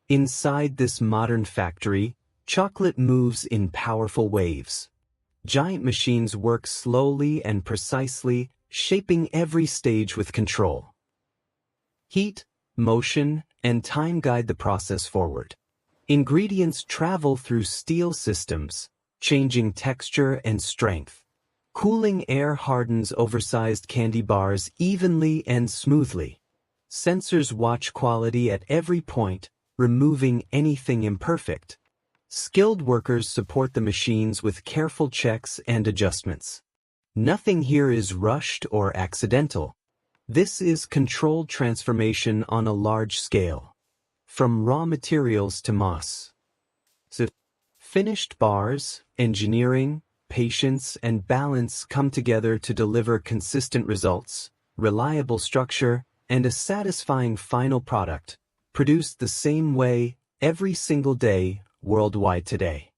Inside this modern factory, chocolate moves in powerful waves. Giant machines work slowly and precisely, shaping every stage with control. Heat, motion, and time guide the process forward. Ingredients travel through steel systems, changing texture and strength. Cooling air hardens oversized candy bars evenly and smoothly. Sensors watch quality at every point, removing anything imperfect. Skilled workers support the machines with careful checks and adjustments. Nothing here is rushed or accidental. This is controlled transformation on a large scale. From raw materials to mass. So, finished bars, engineering, patience, and balance come together to deliver consistent results, reliable structure, and a satisfying final product, produced the same way every single day worldwide today.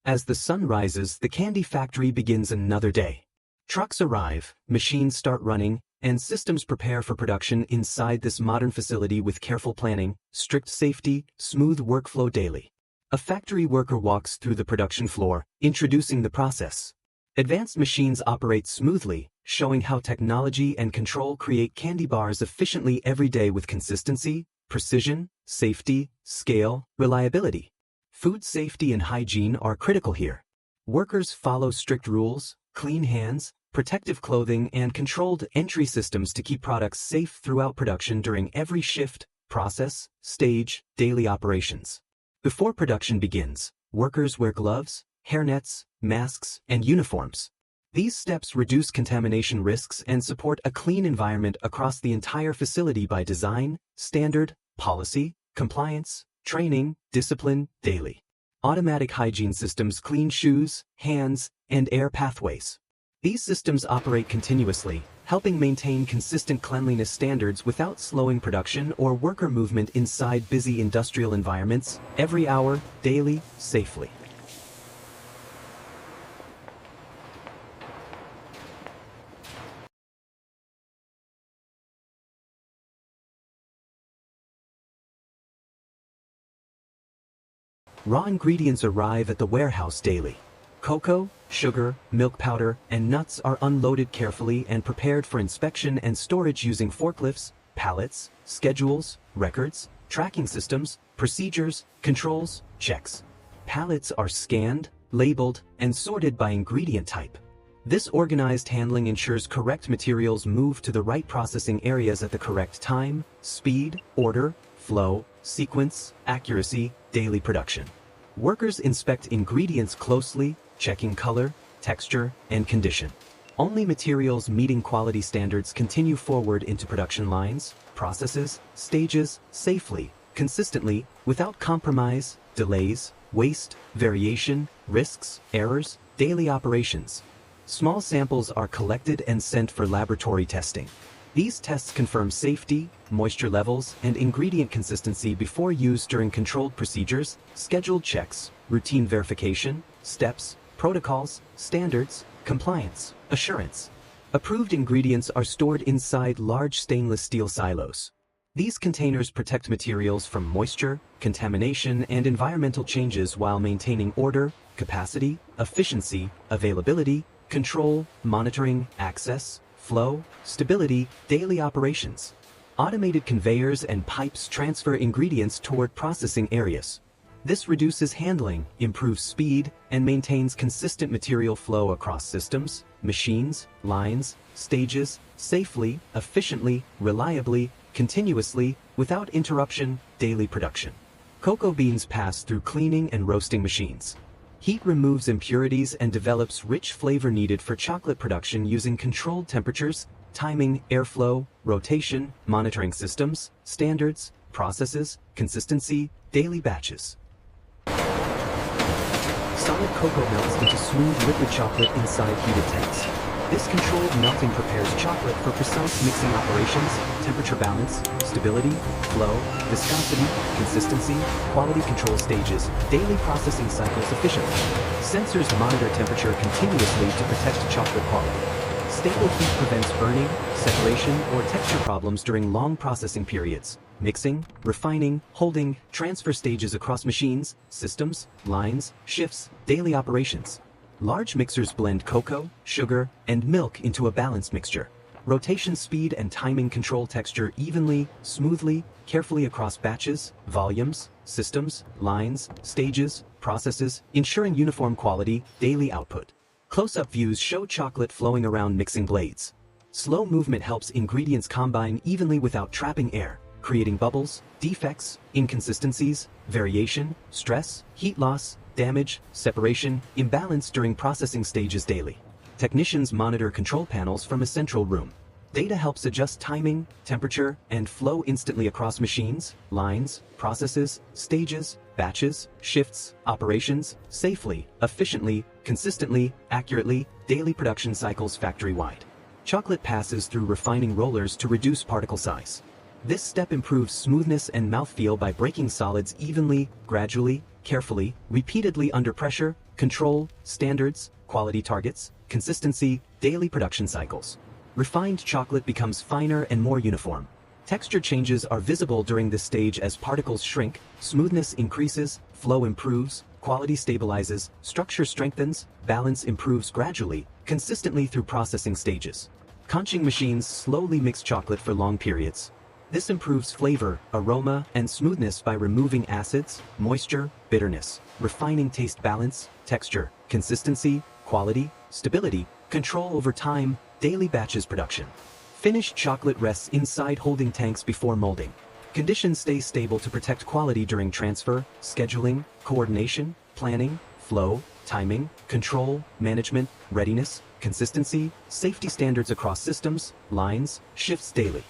As the sun rises, the candy factory begins another day. Trucks arrive, machines start running, and systems prepare for production inside this modern facility with careful planning, strict safety, smooth workflow daily. A factory worker walks through the production floor, introducing the process. Advanced machines operate smoothly, showing how technology and control create candy bars efficiently every day with consistency, precision, safety, scale, reliability. Food safety and hygiene are critical here. Workers follow strict rules, clean hands, protective clothing, and controlled entry systems to keep products safe throughout production during every shift, process, stage, daily operations. Before production begins, workers wear gloves, hairnets, masks, and uniforms. These steps reduce contamination risks and support a clean environment across the entire facility by design, standard, policy, compliance, training, discipline, daily. Automatic hygiene systems clean shoes, hands, and air pathways. These systems operate continuously, helping maintain consistent cleanliness standards without slowing production or worker movement inside busy industrial environments, every hour, daily, safely. Raw ingredients arrive at the warehouse daily. Cocoa, sugar, milk powder, and nuts are unloaded carefully and prepared for inspection and storage using forklifts, pallets, schedules, records, tracking systems, procedures, controls, checks. Pallets are scanned, labeled, and sorted by ingredient type. This organized handling ensures correct materials move to the right processing areas at the correct time, speed, order, flow, sequence, accuracy, daily production. Workers inspect ingredients closely, checking color, texture, and condition. Only materials meeting quality standards continue forward into production lines, processes, stages, safely, consistently, without compromise, delays, waste, variation, risks, errors, daily operations. Small samples are collected and sent for laboratory testing. These tests confirm safety, moisture levels, and ingredient consistency before use during controlled procedures, scheduled checks, routine verification, steps, protocols, standards, compliance, assurance. Approved ingredients are stored inside large stainless steel silos. These containers protect materials from moisture, contamination, and environmental changes while maintaining order, capacity, efficiency, availability, control, monitoring, access, flow, stability, daily operations. Automated conveyors and pipes transfer ingredients toward processing areas. This reduces handling, improves speed, and maintains consistent material flow across systems, machines, lines, stages, safely, efficiently, reliably, continuously, without interruption, daily production. Cocoa beans pass through cleaning and roasting machines. Heat removes impurities and develops rich flavor needed for chocolate production using controlled temperatures, timing, airflow, rotation, monitoring systems, standards, processes, consistency, daily batches. Solid cocoa melts into smooth liquid chocolate inside heated tanks. This controlled melting prepares chocolate for precise mixing operations, temperature balance, stability, flow, viscosity, consistency, quality control stages, daily processing cycles efficiently. Sensors monitor temperature continuously to protect chocolate quality. Stable heat prevents burning, separation, or texture problems during long processing periods. mixing, refining, holding, transfer stages across machines, systems, lines, shifts, daily operations. Large mixers blend cocoa, sugar, and milk into a balanced mixture. Rotation speed and timing control texture evenly, smoothly, carefully across batches, volumes, systems, lines, stages, processes, ensuring uniform quality, daily output. Close-up views show chocolate flowing around mixing blades. Slow movement helps ingredients combine evenly without trapping air, creating bubbles, defects, inconsistencies, variation, stress, heat loss, damage, separation, imbalance during processing stages daily. Technicians monitor control panels from a central room. Data helps adjust timing, temperature, and flow instantly across machines, lines, processes, stages, batches, shifts, operations, safely, efficiently, consistently, accurately, daily production cycles factory-wide. Chocolate passes through refining rollers to reduce particle size. This step improves smoothness and mouthfeel by breaking solids evenly, gradually, carefully, repeatedly under pressure, control, standards, quality targets, consistency, daily production cycles. Refined chocolate becomes finer and more uniform. Texture changes are visible during this stage as particles shrink, smoothness increases, flow improves, quality stabilizes, structure strengthens, balance improves gradually, consistently through processing stages. Conching machines slowly mix chocolate for long periods. This improves flavor, aroma, and smoothness by removing acids, moisture, bitterness, refining taste balance, texture, consistency, quality, stability, control over time, daily batches production. Finished chocolate rests inside holding tanks before molding. Conditions stay stable to protect quality during transfer, scheduling, coordination, planning, flow, timing, control, management, readiness, consistency, safety standards across systems, lines, shifts daily.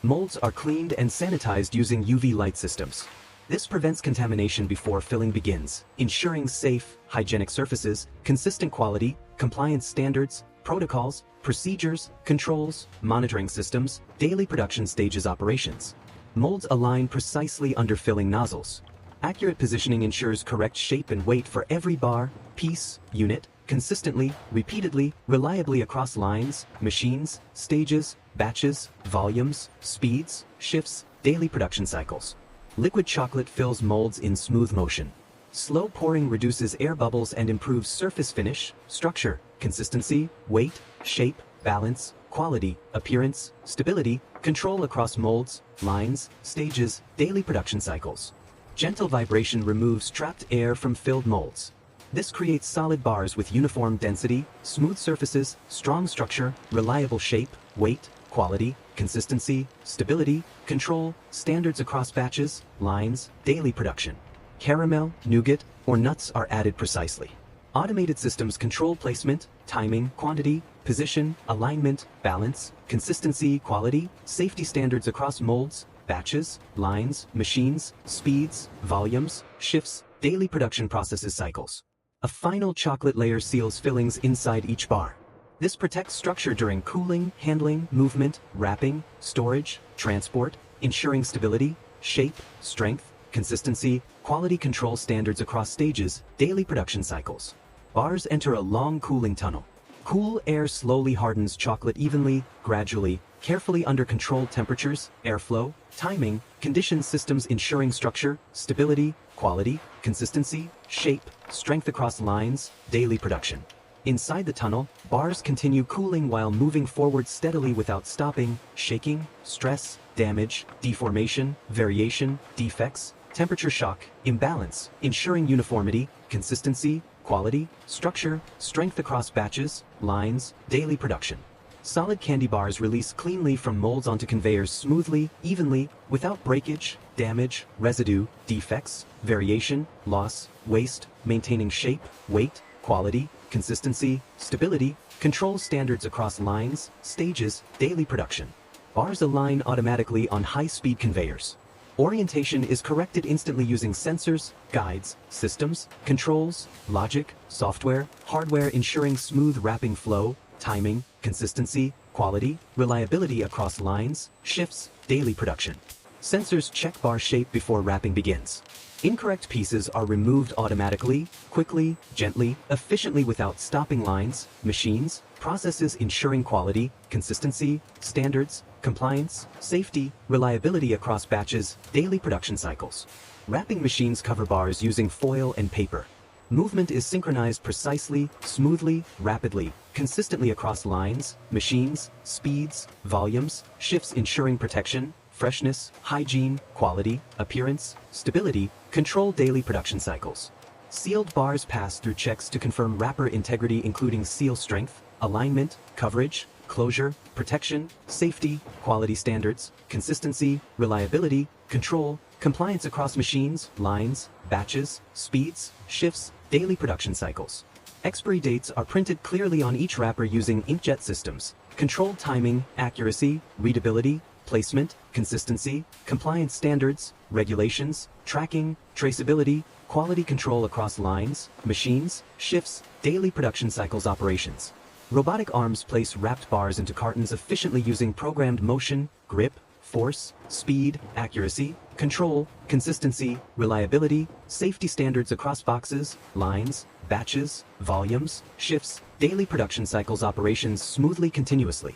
Molds are cleaned and sanitized using UV light systems. This prevents contamination before filling begins, ensuring safe, hygienic surfaces, consistent quality, compliance standards, protocols, procedures, controls, monitoring systems, daily production stages operations. Molds align precisely under filling nozzles. Accurate positioning ensures correct shape and weight for every bar, piece, unit, consistently, repeatedly, reliably across lines, machines, stages, batches, volumes, speeds, shifts, daily production cycles. Liquid chocolate fills molds in smooth motion. Slow pouring reduces air bubbles and improves surface finish, structure, consistency, weight, shape, balance, quality, appearance, stability, control across molds, lines, stages, daily production cycles. Gentle vibration removes trapped air from filled molds. This creates solid bars with uniform density, smooth surfaces, strong structure, reliable shape, weight, quality, consistency, stability, control, standards across batches, lines, daily production. Caramel, nougat, or nuts are added precisely. Automated systems control placement, timing, quantity, position, alignment, balance, consistency, quality, safety standards across molds, batches, lines, machines, speeds, volumes, shifts, daily production processes cycles. A final chocolate layer seals fillings inside each bar. This protects structure during cooling, handling, movement, wrapping, storage, transport, ensuring stability, shape, strength, consistency, quality control standards across stages, daily production cycles. Bars enter a long cooling tunnel. Cool air slowly hardens chocolate evenly, gradually, carefully under controlled temperatures, airflow, timing, conditions systems ensuring structure, stability, quality, consistency, shape, strength across lines, daily production. Inside the tunnel, bars continue cooling while moving forward steadily without stopping, shaking, stress, damage, deformation, variation, defects, temperature shock, imbalance, ensuring uniformity, consistency, quality, structure, strength across batches, lines, daily production. Solid candy bars release cleanly from molds onto conveyors smoothly, evenly, without breakage, damage, residue, defects, variation, loss, waste, maintaining shape, weight, quality, consistency, stability, control standards across lines, stages, daily production. Bars align automatically on high-speed conveyors. Orientation is corrected instantly using sensors, guides, systems, controls, logic, software, hardware ensuring smooth wrapping flow, timing, consistency, quality, reliability across lines, shifts, daily production. Sensors check bar shape before wrapping begins. Incorrect pieces are removed automatically, quickly, gently, efficiently without stopping lines, machines, processes ensuring quality, consistency, standards, compliance, safety, reliability across batches, daily production cycles. Wrapping machines cover bars using foil and paper. Movement is synchronized precisely, smoothly, rapidly, consistently across lines, machines, speeds, volumes, shifts ensuring protection, freshness, hygiene, quality, appearance, stability, control daily production cycles. Sealed bars pass through checks to confirm wrapper integrity including seal strength, alignment, coverage, closure, protection, safety, quality standards, consistency, reliability, control, compliance across machines, lines, batches, speeds, shifts, daily production cycles. Expiry dates are printed clearly on each wrapper using inkjet systems. Controlled timing, accuracy, readability, placement, consistency, compliance standards, regulations, tracking, traceability, quality control across lines, machines, shifts, daily production cycles operations. Robotic arms place wrapped bars into cartons efficiently using programmed motion, grip, force, speed, accuracy, control, consistency, reliability, safety standards across boxes, lines, batches, volumes, shifts, daily production cycles operations smoothly continuously.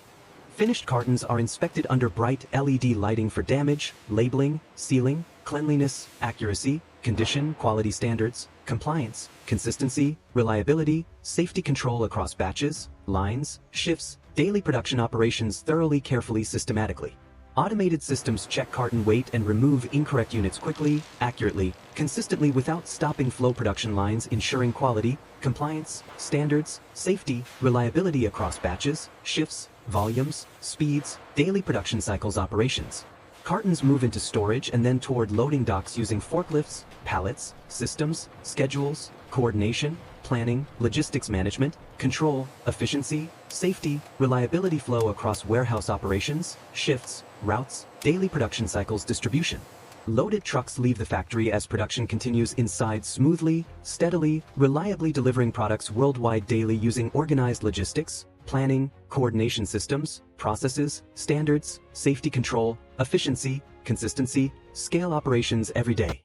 Finished cartons are inspected under bright LED lighting for damage, labeling, sealing, cleanliness, accuracy, condition, quality standards, compliance, consistency, reliability, safety control across batches, lines, shifts, daily production operations thoroughly, carefully, systematically. Automated systems check carton weight and remove incorrect units quickly, accurately, consistently without stopping flow production lines, ensuring quality, compliance, standards, safety, reliability across batches, shifts, volumes, speeds, daily production cycles operations. Cartons move into storage and then toward loading docks using forklifts, pallets, systems, schedules, coordination, planning, logistics management, control, efficiency, safety, reliability flow across warehouse operations, shifts, routes, daily production cycles distribution. Loaded trucks leave the factory as production continues inside smoothly, steadily, reliably delivering products worldwide daily using organized logistics, planning, coordination systems, processes, standards, safety control, efficiency, consistency, scale operations every day.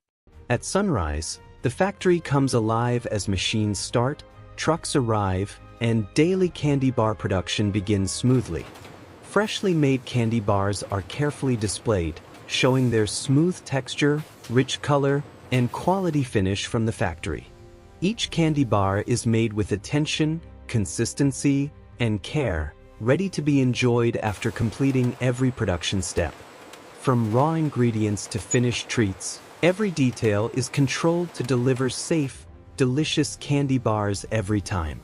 At sunrise, the factory comes alive as machines start, trucks arrive, and daily candy bar production begins smoothly. Freshly made candy bars are carefully displayed, showing their smooth texture, rich color, and quality finish from the factory. Each candy bar is made with attention, consistency, and care, ready to be enjoyed after completing every production step. From raw ingredients to finished treats, every detail is controlled to deliver safe, delicious candy bars every time.